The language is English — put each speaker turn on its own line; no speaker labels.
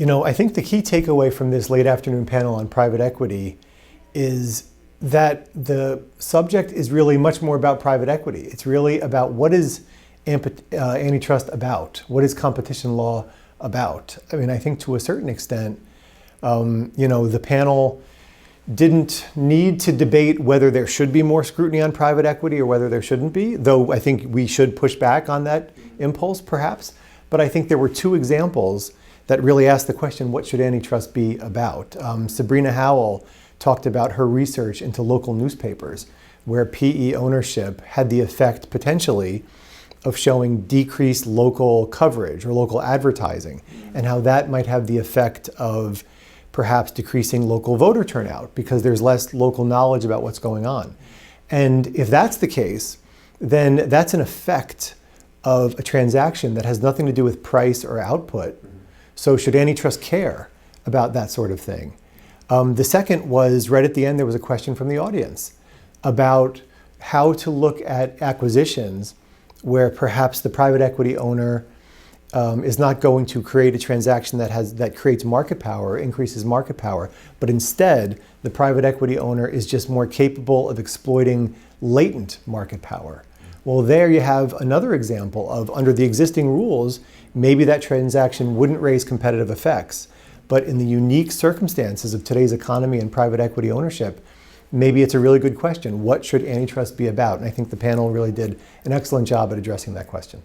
I think the key takeaway from this late afternoon panel on private equity is that the subject is really much more about private equity. It's really about what is antitrust about? What is competition law about? I mean, I think to a certain extent, the panel didn't need to debate whether there should be more scrutiny on private equity or whether there shouldn't be, though I think we should push back on that impulse, perhaps. But I think there were two examples that really asked the question, what should antitrust be about? Sabrina Howell talked about her research into local newspapers, where PE ownership had the effect, potentially, of showing decreased local coverage or local advertising, and how that might have the effect of perhaps decreasing local voter turnout because there's less local knowledge about what's going on. And if that's the case, then that's an effect of a transaction that has nothing to do with price or output. So should antitrust care about that sort of thing? The second was, right at the end, there was a question from the audience about how to look at acquisitions where perhaps the private equity owner is not going to create a transaction that creates market power, increases market power, but instead the private equity owner is just more capable of exploiting latent market power. Well, there you have another example of, under the existing rules, maybe that transaction wouldn't raise competitive effects, but in the unique circumstances of today's economy and private equity ownership, maybe it's a really good question. What should antitrust be about? And I think the panel really did an excellent job at addressing that question.